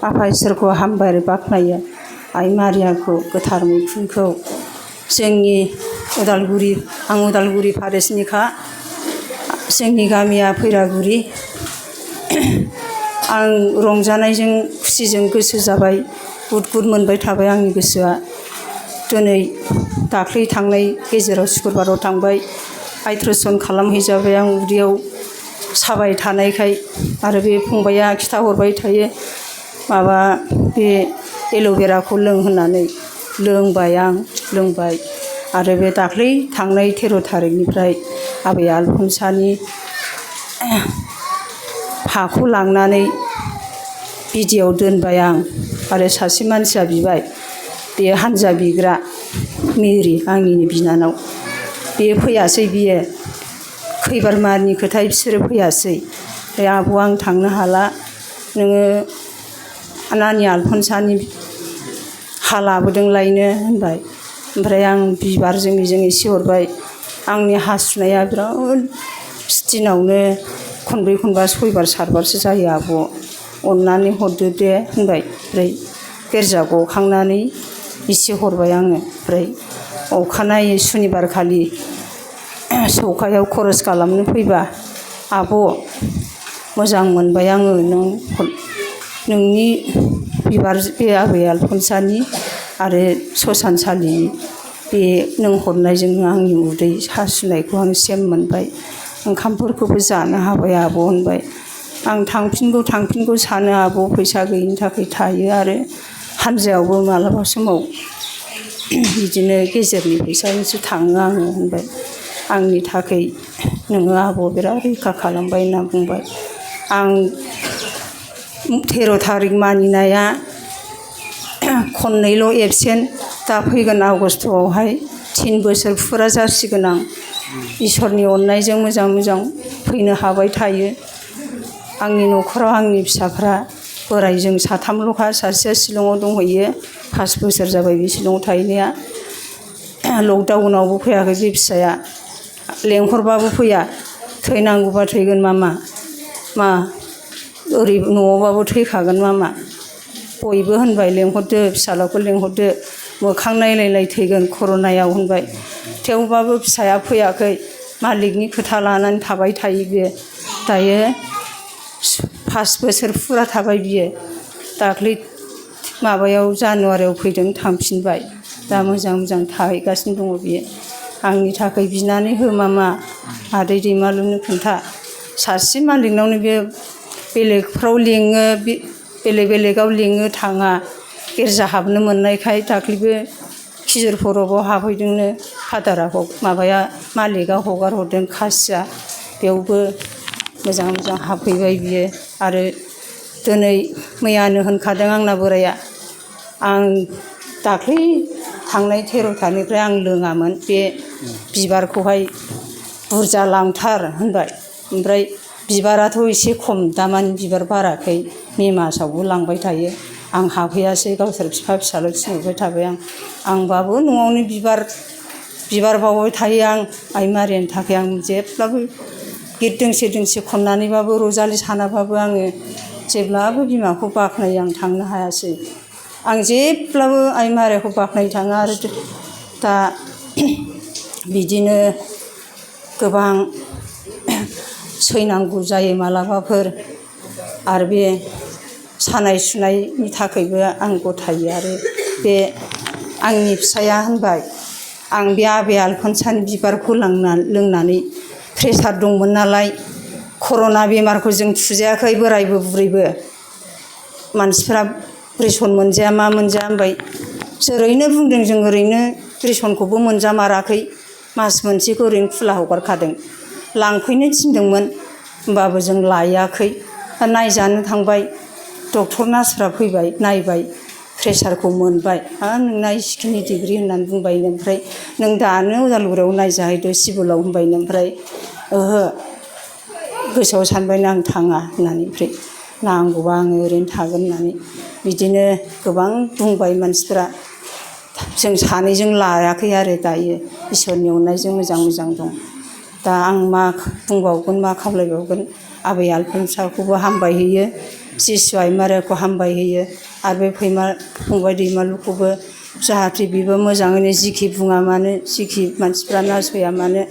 आफा इसोरखौ हामबाय बाख्नायो। आइ मारियाखौ गोथार मैखुनखौ जोंनि उदालगुरि, आं उदालगुरि फारेसनिखा, जोंनि गामिया फैरागुरि। आं रंजानायजों खुसिजों गोसो जाबाय, गुद गुद मोनबाय थाबाय आंनि गोसोआ। दिनै दाख्लै थांनाय गेजेराव सुक्रुबाराव थांबाय, आइट्रेसन खालामहैजाबाय आं उदैयाव साबाय थानायखाय। आरो बे फंबाया खिथाहरबाय थायो माबा बे एल'भेराखौ लों होननानै, लोंबाय आं लोंबाय। आरो बे दाख्लै थांनाय 13 थारिखनिफ्राय आबै आलफनसानि हाखौ लांनानै बिदियाव दोनबाय आं। आरो सासे मानसिया बिबाय, बेयो हानजा बिग्रा मेरि, आंनिनो बिनानाव, बेयो फैयासै। बियो खैबारमानि खोथा बिसोरो फैयासै। आब' आं थांनो हाला, नोङो नानि आलफनसानि हा लाबोदोंलायनो होनबाय। ओमफ्राय आं बिबारजों बेजों एसे हरबाय। आंनि हासुनाया बिराद दिनावनो खनब्रै खनबा 6 बार 7 बारसो जायो आब', अननानै हरदो दे होनबाय। ओमफ्राय गिर्जा गखांनानै एसे हरबाय आङो। ओमफ्राय अखानायै सुनिबार खालि सौखायाव खरस खालामनो फैबा, आब' मोजां मोनबाय आङो नोंनि बिबार, बे आबै आलफनसानि आरो ससानसालिनि बे नों हरनायजोंनो आंनि उदै हासुनायखौ आं सेम मोनबाय, ओंखामफोरखौबो जानो हाबाय आब' होनबाय। आं थांफिनगौ सानो आब', फैसा गैयिनि थाखाय थायो। आरो हानजायावबो मालाबा समाव बिदिनो गेजेरनि फैसाजोंसो थाङो आङो होनबाय। आंनि थाखाय नोङो आब' बिराद रैखा खालामबाय होनना बुंबाय। आं 13 थारिख मानिनाया खननैल' एबसेन्ट, दा फैगोन आगस्ट'आवहाय 3 बोसोर फुरा जासिगोन आं। इसोरनि अननायजों मोजां मोजां फैनो हाबाय थायो। आंनि न'खराव आंनि फिसाफ्रा, बोराय जों साथामल'खा, सासेया शिलंआव दंहैयो, 5 बोसोर जाबाय बे शिलंआव थाहैनाया। लकडाउनावबो फैयाखै बे फिसाया, लेंहरबाबो फैया, थैनांगौबा थैगोन मामा, मा ओरै न'आवबाबो थैखागोन मामा। बयबो होनबाय लेंहरदो, फिसाज्लाखौ लेंहरदो, मोखां नायलायलाय थैगोन कर'नायाव होनबाय। थेवबाबो फिसाया फैयाखै, मालिकनि खोथा लानानै थाबाय थायो बियो। दायो 5 बोसोर फुरा थाबाय बियो। दाख्लै माबायाव जानुवारियाव फैदों, थांफिनबाय। दा मोजां मोजां थाहैगासिनो दङ बियो। आंनि थाखाय बिनानै हो मामा, आदै दैमालुनो खोन्था। सासे मालिकनावनो बे बेलेगफ्राव लिङो, बेलेगाव लिङो, थाङा। गिर्जा हाबनो मोननायखाय दाख्लैबो खिजुर फरबाव हाबहैदोंनो, फादारा माबाया मालिकआ हगार हरदों, खासिया, बेयावबो मोजां मोजां हाबफैबाय बियो। आरो दिनै मैयानो होनखादों आंना बोराया, आं दाख्लै थांनाय 13 थारिखनिफ्राय आं लोङामोन, बे बिबारखौहाय बुरजा लांथार होनबाय। ओमफ्राय बिबाराथ' एसे खम, दामानि बिबार बाराखै, मे मासावबो लांबाय थायो। आं हाबहैयासै, गावसोर बिफा फिसाल' थिनहरबाय थाबाय आंबाबो न'आवनो बिबार बावबाय थायो आं। आइ मारियानि थाखाय आं जेब्लाबो गित दोंसे दोंसे खननानैबाबो, रजालि सानाबाबो आङो जेब्लाबो बिमाखौ बाख्नायो। आं थांनो हायासै, आं जेब्लाबो आइ मारियाखौ बाख्नायनो थाङो। आरो दा बिदिनो गोबां सैनांगौ जायो मालाबाफोर। आरो बे सानाय सुनायनि थाखायबो आं गथायो। आरो बे आंनि फिसाया होनबाय, आं बे आबै आलफनसानि बिबारखौ लोंनानै प्रेसार दंमोन नालाय, कर'ना बेमारखौ जों थुजायाखै, बोरायबो बुरैबो। मानसिफ्रा रेसन मोनजाया मा मोनजाया होनबाय, ओरैनो बुंदों जों, ओरैनो रेसनखौबो मोनजामाराखै, मास मोनसेखौ ओरैनो खुला हगारखादों। लांफैनो थिनदोंमोन, होमबाबो जों लायाखै। नायजानो थांबाय, डक्टर नार्सफ्रा फैबाय, नायबाय, प्रेसारखौ मोनबाय। नोंना इसिखिनि डिग्रि होननानै बुंबायनो। ओमफ्राय नों दानो उदालगुरियाव नायजाहैदो सिभिलाव होनबायनो। ओमफ्राय ओहो, गोसोआव सानबायनो आं थाङा होननानै। ओमफ्राय नांगौबा आङो ओरैनो थागोन होननानै। बिदिनो गोबां बुंबाय मानसिफ्रा, जों सानैजों लायाखै आरो दायो। इसोरनि अननायजों मोजां मोजां दं। दा आं मा बुंबावगोन, मा खावलायबावगोन, आबै आलफनसाखौबो हामबाय होयो। जिसु आइ मारियाखौ हामबाय होयो आरो बे फंबाय दैमालुखौबो जाहाथे बेबो मोजाङैनो जिखि बुङा मानो जिखि मानसिफ्रा नासया मानो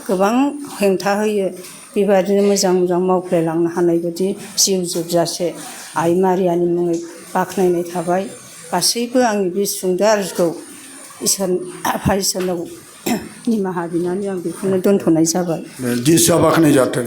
गोबां हेंथा होयो बेबादिनो मोजां मोजां मावफ्लायलांनो हानाय बायदि जिउ जोबजासे आइ मारियानि मुङै बाख्नायनाय थाबाय। गासैबो आंनि बे सुंद' आर'जखौ आफा इसोरनाव निमाहा बिनानै आं बेखौनो दोनथ'नाय जाबाय। जिसुआ बाख्नायजाथों।